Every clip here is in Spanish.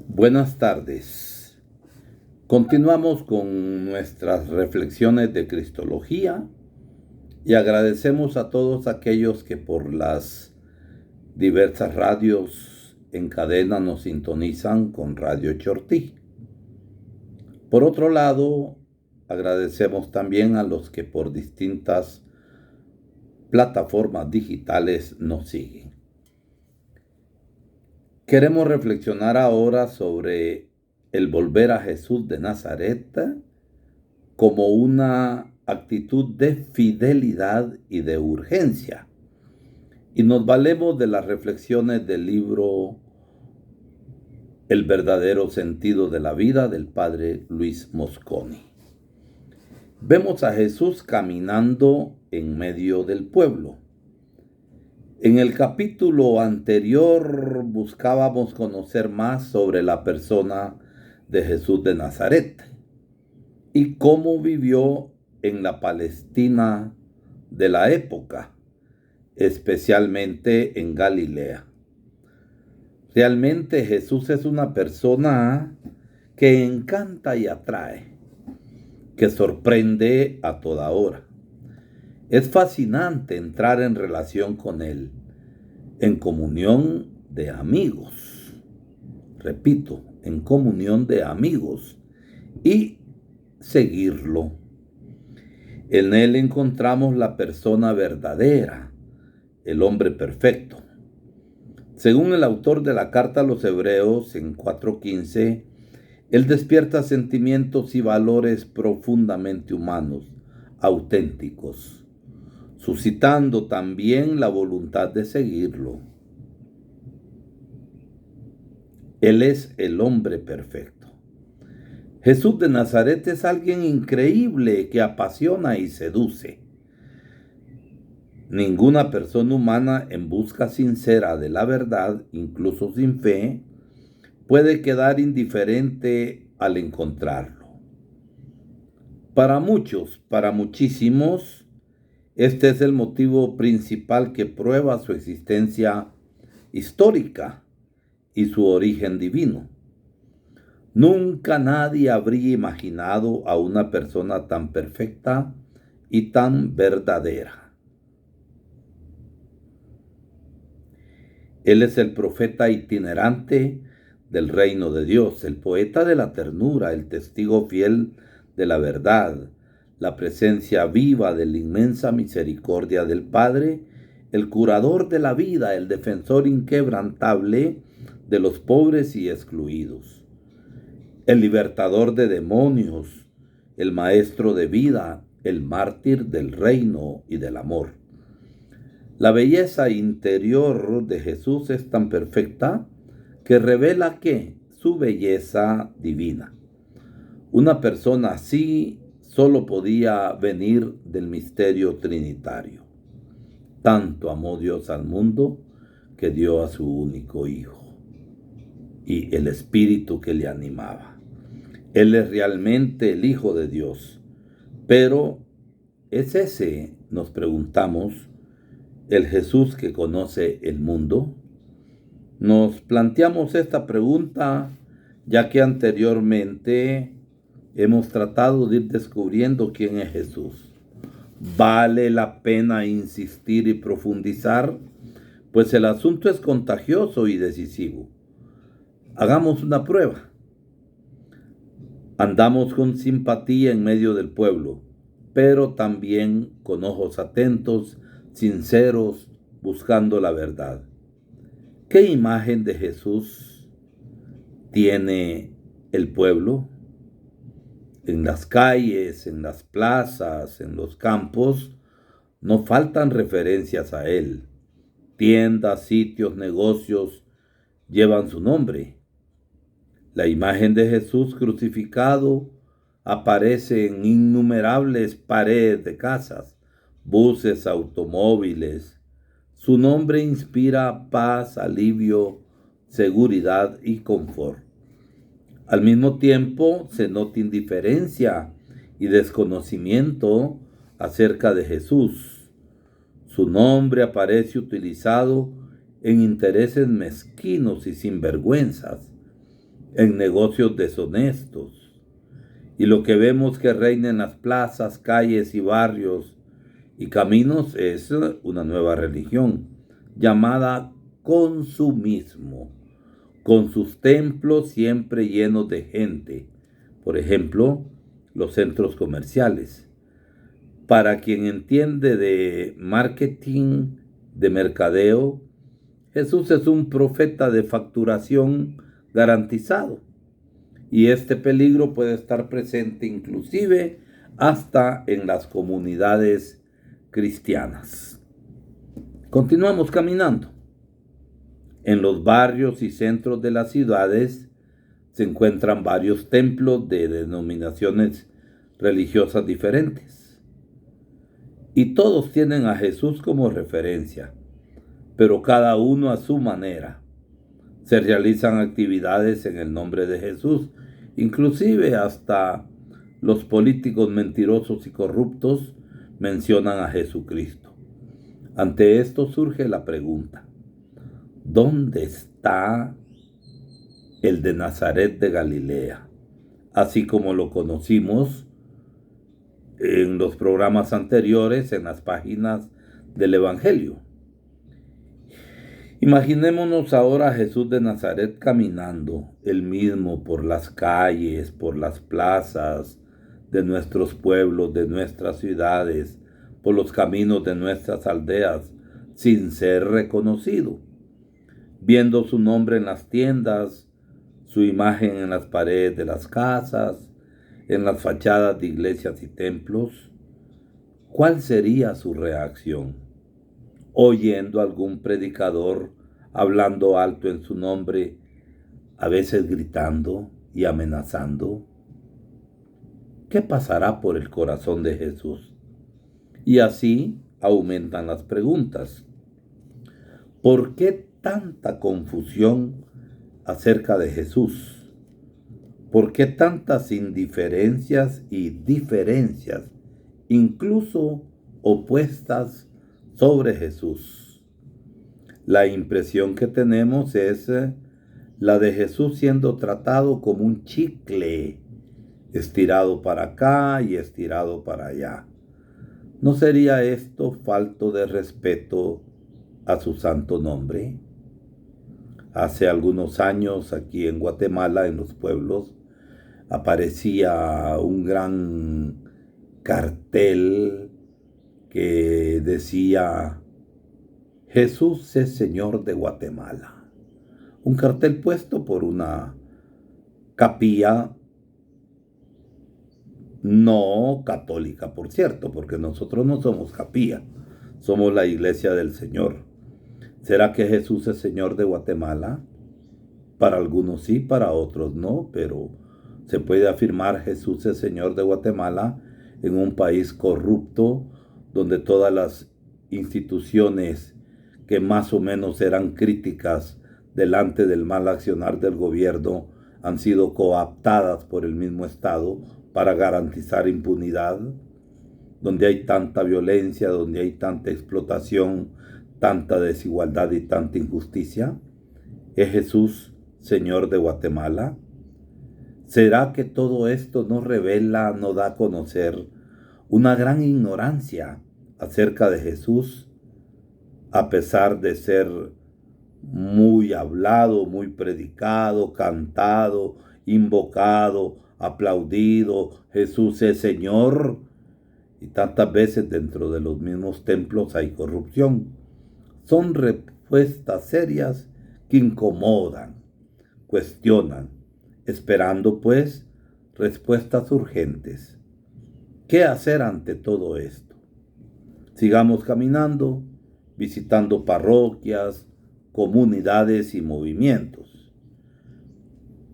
Buenas tardes. Continuamos con nuestras reflexiones de Cristología y agradecemos a todos aquellos que por las diversas radios en cadena nos sintonizan con Radio Chortí. Por otro lado, agradecemos también a los que por distintas plataformas digitales nos siguen. Queremos reflexionar ahora sobre el volver a Jesús de Nazaret como una actitud de fidelidad y de urgencia. Y nos valemos de las reflexiones del libro El verdadero sentido de la vida del padre Luis Mosconi. Vemos a Jesús caminando en medio del pueblo. En el capítulo anterior buscábamos conocer más sobre la persona de Jesús de Nazaret y cómo vivió en la Palestina de la época, especialmente en Galilea. Realmente Jesús es una persona que encanta y atrae, que sorprende a toda hora. Es fascinante entrar en relación con Él, en comunión de amigos. Repito, en comunión de amigos y seguirlo. En Él encontramos la persona verdadera, el hombre perfecto. Según el autor de la carta a los Hebreos en 4:15, Él despierta sentimientos y valores profundamente humanos, auténticos, suscitando también la voluntad de seguirlo. Él es el hombre perfecto. Jesús de Nazaret es alguien increíble que apasiona y seduce. Ninguna persona humana en busca sincera de la verdad, incluso sin fe, puede quedar indiferente al encontrarlo. Para muchos, para muchísimos, este es el motivo principal que prueba su existencia histórica y su origen divino. Nunca nadie habría imaginado a una persona tan perfecta y tan verdadera. Él es el profeta itinerante del reino de Dios, el poeta de la ternura, el testigo fiel de la verdad, la presencia viva de la inmensa misericordia del Padre, el curador de la vida, el defensor inquebrantable de los pobres y excluidos, el libertador de demonios, el maestro de vida, el mártir del reino y del amor. La belleza interior de Jesús es tan perfecta que revela que su belleza divina. Una persona así solo podía venir del misterio trinitario. Tanto amó Dios al mundo que dio a su único Hijo y el Espíritu que le animaba. Él es realmente el Hijo de Dios, pero ¿es ese, nos preguntamos, el Jesús que conoce el mundo? Nos planteamos esta pregunta ya que anteriormente hemos tratado de ir descubriendo quién es Jesús. ¿Vale la pena insistir y profundizar? Pues el asunto es contagioso y decisivo. Hagamos una prueba. Andamos con simpatía en medio del pueblo, pero también con ojos atentos, sinceros, buscando la verdad. ¿Qué imagen de Jesús tiene el pueblo? En las calles, en las plazas, en los campos, no faltan referencias a Él. Tiendas, sitios, negocios llevan su nombre. La imagen de Jesús crucificado aparece en innumerables paredes de casas, buses, automóviles. Su nombre inspira paz, alivio, seguridad y confort. Al mismo tiempo se nota indiferencia y desconocimiento acerca de Jesús. Su nombre aparece utilizado en intereses mezquinos y sinvergüenzas. en negocios deshonestos. Y lo que vemos que reina en las plazas, calles y barrios y caminos es una nueva religión llamada consumismo, con sus templos siempre llenos de gente. Por ejemplo, los centros comerciales. Para quien entiende de marketing, de mercadeo, Jesús es un profeta de facturación garantizado. Y este peligro puede estar presente inclusive hasta en las comunidades cristianas. Continuamos caminando. En los barrios y centros de las ciudades se encuentran varios templos de denominaciones religiosas diferentes. Y todos tienen a Jesús como referencia, pero cada uno a su manera. Se realizan actividades en el nombre de Jesús, inclusive hasta los políticos mentirosos y corruptos mencionan a Jesucristo. Ante esto surge la pregunta: ¿dónde está el de Nazaret de Galilea? Así como lo conocimos en los programas anteriores, en las páginas del Evangelio. Imaginémonos ahora a Jesús de Nazaret caminando, él mismo, por las calles, por las plazas de nuestros pueblos, de nuestras ciudades, por los caminos de nuestras aldeas, sin ser reconocido, viendo su nombre en las tiendas, su imagen en las paredes de las casas, en las fachadas de iglesias y templos. ¿Cuál sería su reacción? Oyendo a algún predicador hablando alto en su nombre, a veces gritando y amenazando. ¿Qué pasará por el corazón de Jesús? Y así aumentan las preguntas. ¿Por qué tanta confusión acerca de Jesús? ¿Por qué tantas indiferencias y diferencias, incluso opuestas, sobre Jesús? La impresión que tenemos es la de Jesús siendo tratado como un chicle, estirado para acá y estirado para allá. ¿No sería esto falto de respeto a su santo nombre? Hace algunos años aquí en Guatemala, en los pueblos, aparecía un gran cartel que decía: Jesús es Señor de Guatemala. Un cartel puesto por una capilla no católica, por cierto, porque nosotros no somos capilla, somos la Iglesia del Señor. ¿Será que Jesús es Señor de Guatemala? Para algunos sí, para otros no, pero se puede afirmar Jesús es Señor de Guatemala en un país corrupto, donde todas las instituciones que más o menos eran críticas delante del mal accionar del gobierno han sido cooptadas por el mismo Estado para garantizar impunidad, donde hay tanta violencia, donde hay tanta explotación, tanta desigualdad y tanta injusticia. ¿Es Jesús Señor de Guatemala? ¿Será que todo esto nos revela, nos da a conocer una gran ignorancia acerca de Jesús, a pesar de ser muy hablado, muy predicado, cantado, invocado, aplaudido? Jesús es Señor. Y tantas veces dentro de los mismos templos hay corrupción. Son respuestas serias que incomodan, cuestionan, esperando pues respuestas urgentes. ¿Qué hacer ante todo esto? Sigamos caminando, visitando parroquias, comunidades y movimientos.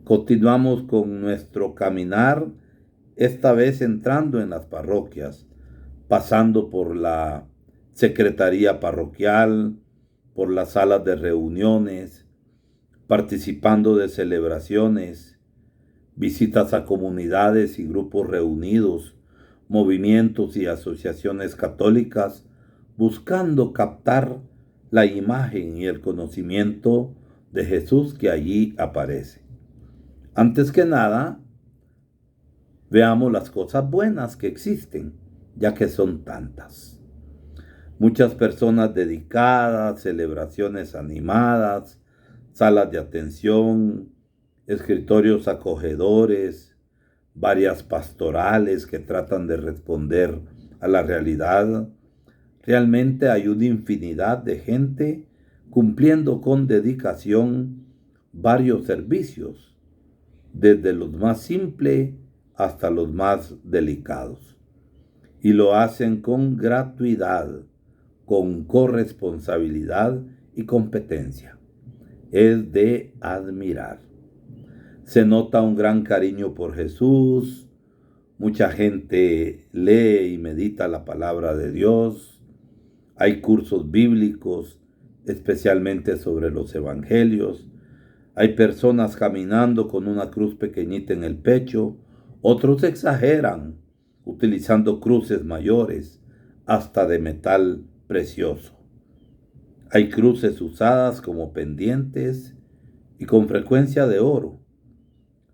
Continuamos con nuestro caminar, esta vez entrando en las parroquias, pasando por la secretaría parroquial, por las salas de reuniones, participando de celebraciones, visitas a comunidades y grupos reunidos, movimientos y asociaciones católicas, buscando captar la imagen y el conocimiento de Jesús que allí aparece. Antes que nada, veamos las cosas buenas que existen, ya que son tantas. Muchas personas dedicadas, celebraciones animadas, salas de atención, escritorios acogedores, varias pastorales que tratan de responder a la realidad. Realmente hay una infinidad de gente cumpliendo con dedicación varios servicios, desde los más simples hasta los más delicados. Y lo hacen con gratuidad, con corresponsabilidad y competencia. Es de admirar. Se nota un gran cariño por Jesús. Mucha gente lee y medita la palabra de Dios. Hay cursos bíblicos, especialmente sobre los evangelios. Hay personas caminando con una cruz pequeñita en el pecho. Otros exageran, utilizando cruces mayores, hasta de metal precioso. Hay cruces usadas como pendientes y con frecuencia de oro.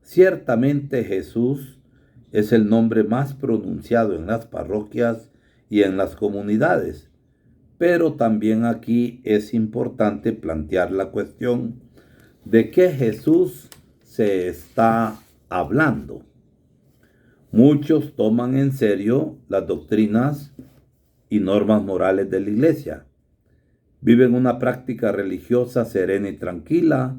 Ciertamente Jesús es el nombre más pronunciado en las parroquias y en las comunidades, pero también aquí es importante plantear la cuestión de qué Jesús se está hablando. Muchos toman en serio las doctrinas y normas morales de la Iglesia. Viven una práctica religiosa serena y tranquila,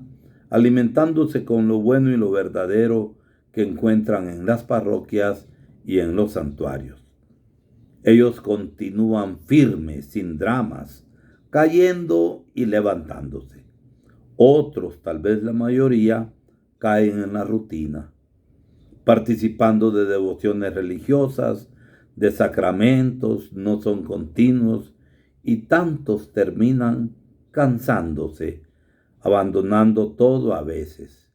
alimentándose con lo bueno y lo verdadero que encuentran en las parroquias y en los santuarios. Ellos continúan firmes, sin dramas, cayendo y levantándose. Otros, tal vez la mayoría, caen en la rutina, participando de devociones religiosas, de sacramentos, no son continuos, y tantos terminan cansándose, abandonando todo a veces.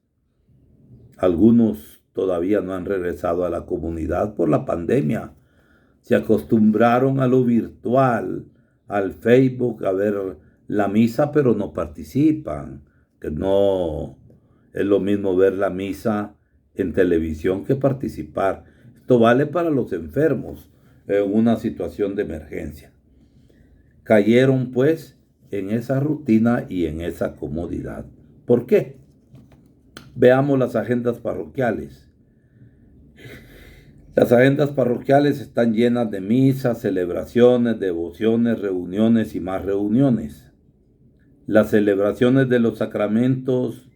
Algunos todavía no han regresado a la comunidad por la pandemia. Se acostumbraron a lo virtual, al Facebook, a ver la misa, pero no participan. Que no es lo mismo ver la misa en televisión que participar. Esto vale para los enfermos en una situación de emergencia. Cayeron pues en esa rutina y en esa comodidad. ¿Por qué? Veamos las agendas parroquiales. Las agendas parroquiales están llenas de misas, celebraciones, devociones, reuniones y más reuniones. Las celebraciones de los sacramentos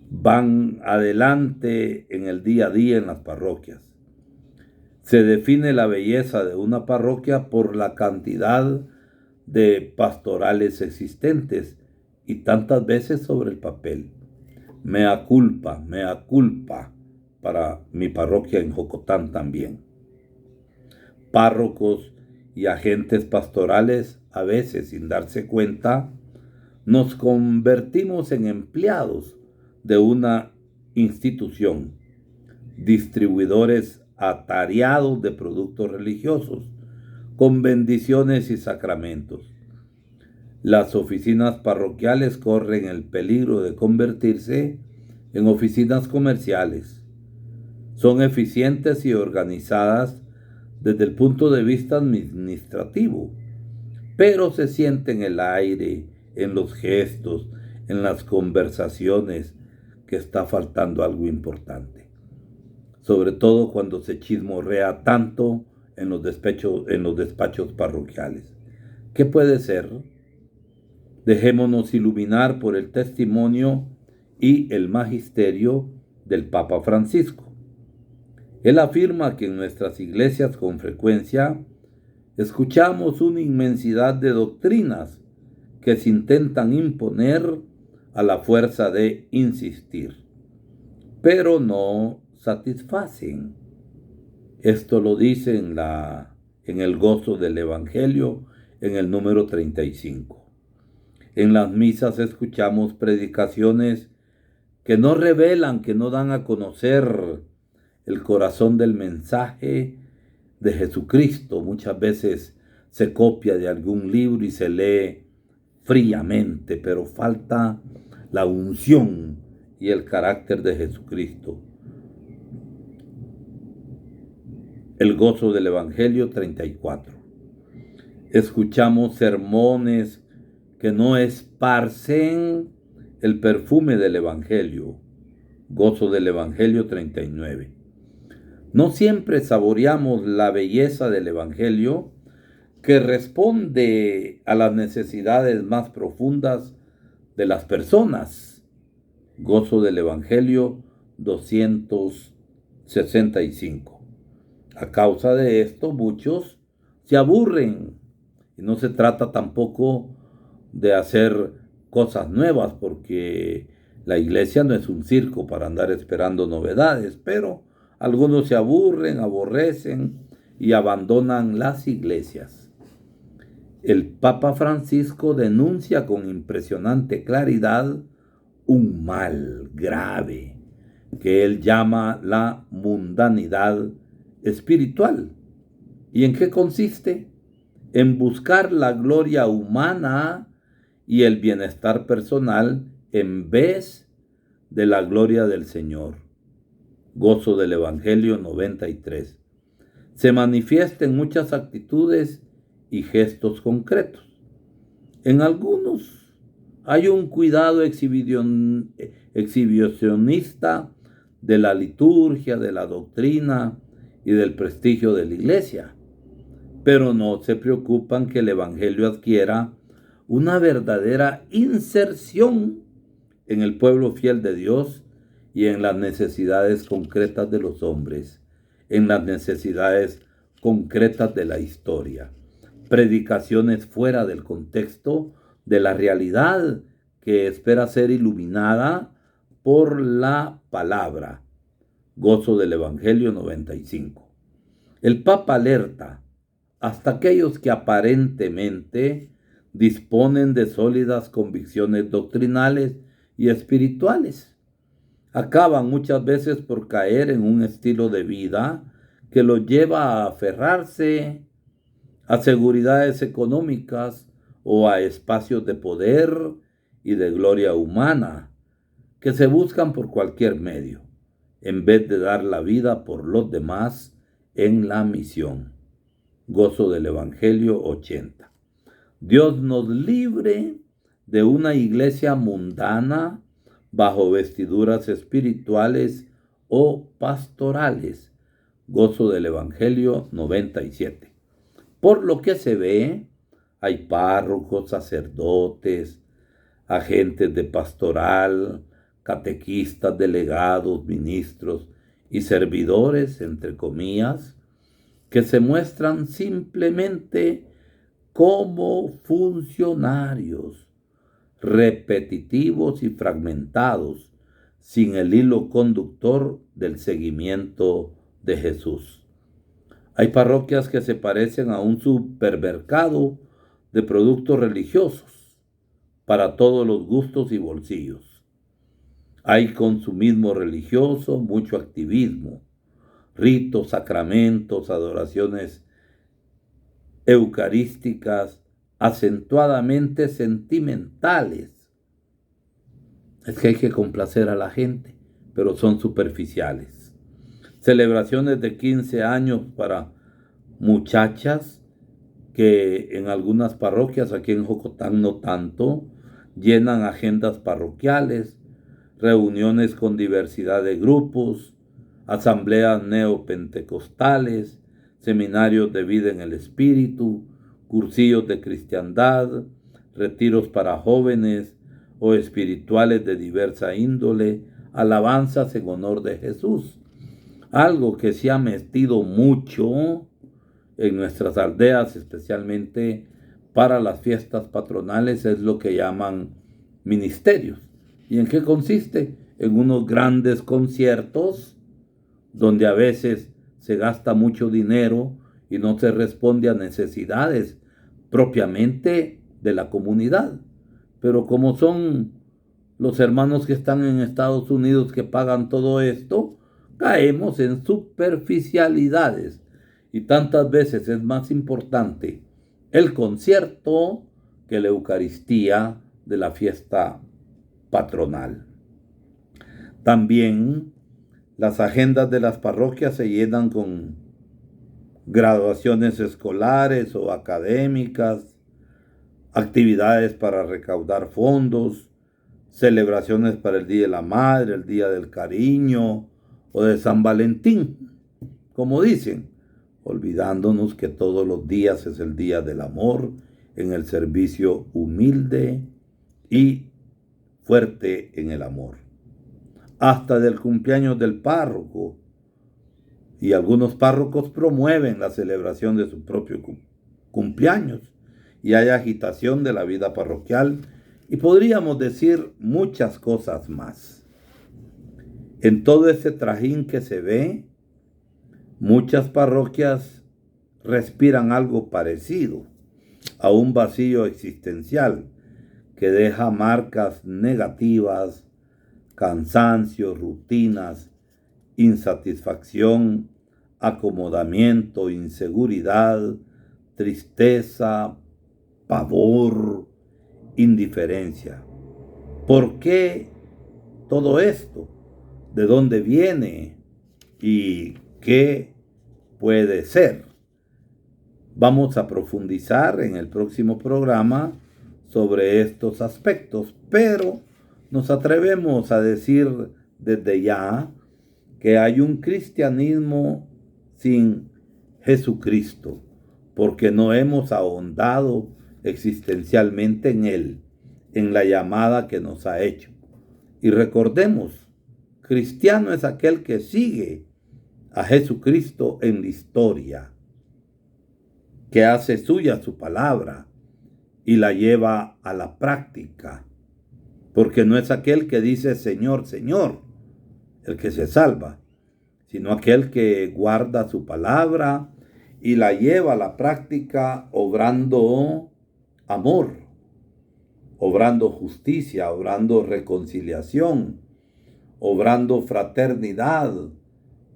van adelante en el día a día en las parroquias. Se define la belleza de una parroquia por la cantidad de pastorales existentes y tantas veces sobre el papel. Mea culpa para mi parroquia en Jocotán también. Párrocos y agentes pastorales, a veces sin darse cuenta, nos convertimos en empleados de una institución, distribuidores atareados de productos religiosos, con bendiciones y sacramentos. Las oficinas parroquiales corren el peligro de convertirse en oficinas comerciales. Son eficientes y organizadas desde el punto de vista administrativo, pero se siente en el aire, en los gestos, en las conversaciones, que está faltando algo importante. Sobre todo cuando se chismorrea tanto en los despachos parroquiales. ¿Qué puede ser? Dejémonos iluminar por el testimonio y el magisterio del Papa Francisco. Él afirma que en nuestras iglesias con frecuencia escuchamos una inmensidad de doctrinas que se intentan imponer a la fuerza de insistir, pero no satisfacen. Esto lo dice en el gozo del Evangelio, en el número 35. En las misas escuchamos predicaciones que no revelan, que no dan a conocer el corazón del mensaje de Jesucristo. Muchas veces se copia de algún libro y se lee fríamente, pero falta la unción y el carácter de Jesucristo. El gozo del Evangelio 34. Escuchamos sermones que no esparcen el perfume del Evangelio. Gozo del Evangelio 39. No siempre saboreamos la belleza del Evangelio que responde a las necesidades más profundas de las personas. Gozo del Evangelio 265. A causa de esto, muchos se aburren. Y no se trata tampoco de hacer cosas nuevas, porque la iglesia no es un circo para andar esperando novedades, pero algunos se aburren, aborrecen y abandonan las iglesias. El Papa Francisco denuncia con impresionante claridad un mal grave que él llama la mundanidad espiritual. ¿Y en qué consiste? En buscar la gloria humana y el bienestar personal en vez de la gloria del Señor. Gozo del Evangelio 93. Se manifiesta en muchas actitudes y gestos concretos. En algunos hay un cuidado exhibicionista de la liturgia, de la doctrina y del prestigio de la iglesia, pero no se preocupan que el Evangelio adquiera una verdadera inserción en el pueblo fiel de Dios y en las necesidades concretas de los hombres, en las necesidades concretas de la historia. Predicaciones fuera del contexto de la realidad que espera ser iluminada por la palabra. Gozo del Evangelio 95. El Papa alerta hasta aquellos que aparentemente disponen de sólidas convicciones doctrinales y espirituales. Acaban muchas veces por caer en un estilo de vida que los lleva a aferrarse a seguridades económicas o a espacios de poder y de gloria humana que se buscan por cualquier medio, en vez de dar la vida por los demás en la misión. Gozo del Evangelio 80. Dios nos libre de una iglesia mundana bajo vestiduras espirituales o pastorales. Gozo del Evangelio 97. Por lo que se ve, hay párrocos, sacerdotes, agentes de pastoral, catequistas, delegados, ministros y servidores, entre comillas, que se muestran simplemente como funcionarios, repetitivos y fragmentados, sin el hilo conductor del seguimiento de Jesús. Hay parroquias que se parecen a un supermercado de productos religiosos para todos los gustos y bolsillos. Hay consumismo religioso, mucho activismo, ritos, sacramentos, adoraciones eucarísticas acentuadamente sentimentales. Es que hay que complacer a la gente, pero son superficiales. Celebraciones de 15 años para muchachas que en algunas parroquias, aquí en Jocotán no tanto, llenan agendas parroquiales, reuniones con diversidad de grupos, asambleas neopentecostales, seminarios de vida en el espíritu, cursillos de cristiandad, retiros para jóvenes o espirituales de diversa índole, alabanzas en honor de Jesús. Algo que se ha metido mucho en nuestras aldeas, especialmente para las fiestas patronales, es lo que llaman ministerios. ¿Y en qué consiste? En unos grandes conciertos donde a veces se gasta mucho dinero y no se responde a necesidades propiamente de la comunidad. Pero como son los hermanos que están en Estados Unidos que pagan todo esto, caemos en superficialidades. Y tantas veces es más importante el concierto que la Eucaristía de la fiesta patronal. También las agendas de las parroquias se llenan con graduaciones escolares o académicas, actividades para recaudar fondos, celebraciones para el Día de la Madre, el Día del Cariño o de San Valentín, como dicen, olvidándonos que todos los días es el Día del Amor en el servicio humilde y fuerte en el amor. Hasta del cumpleaños del párroco, y algunos párrocos promueven la celebración de su propio cumpleaños, y hay agitación de la vida parroquial, y podríamos decir muchas cosas más. En todo ese trajín que se ve, muchas parroquias respiran algo parecido a un vacío existencial que deja marcas negativas, cansancio, rutinas, insatisfacción, acomodamiento, inseguridad, tristeza, pavor, indiferencia. ¿Por qué todo esto? ¿De dónde viene? ¿Y qué puede ser? Vamos a profundizar en el próximo programa sobre estos aspectos, pero nos atrevemos a decir desde ya que hay un cristianismo sin Jesucristo, porque no hemos ahondado existencialmente en Él, en la llamada que nos ha hecho. Y recordemos, cristiano es aquel que sigue a Jesucristo en la historia, que hace suya su palabra y la lleva a la práctica, porque no es aquel que dice Señor, Señor, el que se salva, sino aquel que guarda su palabra y la lleva a la práctica obrando amor, obrando justicia, obrando reconciliación, obrando fraternidad,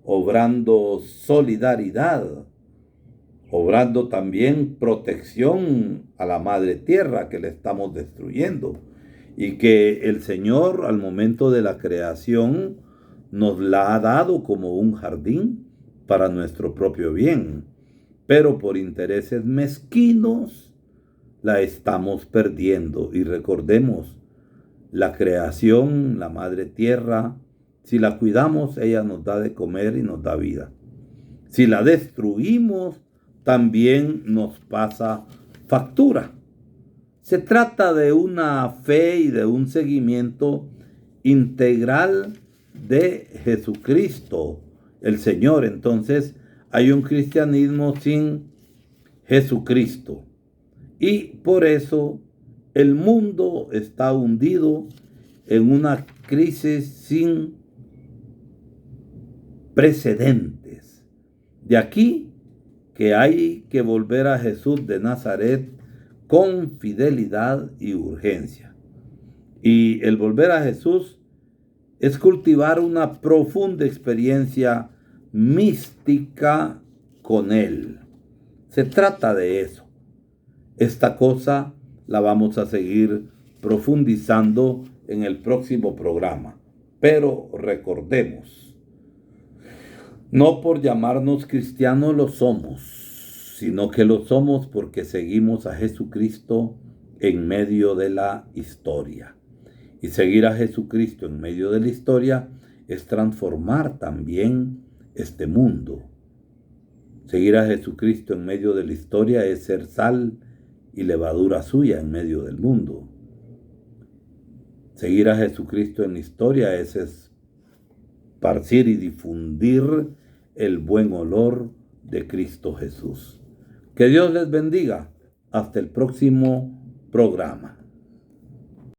obrando solidaridad, obrando también protección a la madre tierra que le estamos destruyendo, y que el Señor al momento de la creación nos la ha dado como un jardín para nuestro propio bien, pero por intereses mezquinos la estamos perdiendo. Y recordemos, la creación, la madre tierra, si la cuidamos, ella nos da de comer y nos da vida. Si la destruimos, también nos pasa factura. Se trata de una fe y de un seguimiento integral de Jesucristo, el Señor. Entonces, hay un cristianismo sin Jesucristo. Y por eso el mundo está hundido en una crisis sin precedentes. De aquí que hay que volver a Jesús de Nazaret con fidelidad y urgencia. Y el volver a Jesús es cultivar una profunda experiencia mística con Él. Se trata de eso. Esta cosa la vamos a seguir profundizando en el próximo programa. Pero recordemos, no por llamarnos cristianos lo somos, sino que lo somos porque seguimos a Jesucristo en medio de la historia. Y seguir a Jesucristo en medio de la historia es transformar también este mundo. Seguir a Jesucristo en medio de la historia es ser sal y levadura suya en medio del mundo. Seguir a Jesucristo en la historia es esparcir y difundir el buen olor de Cristo Jesús. Que Dios les bendiga. Hasta el próximo programa.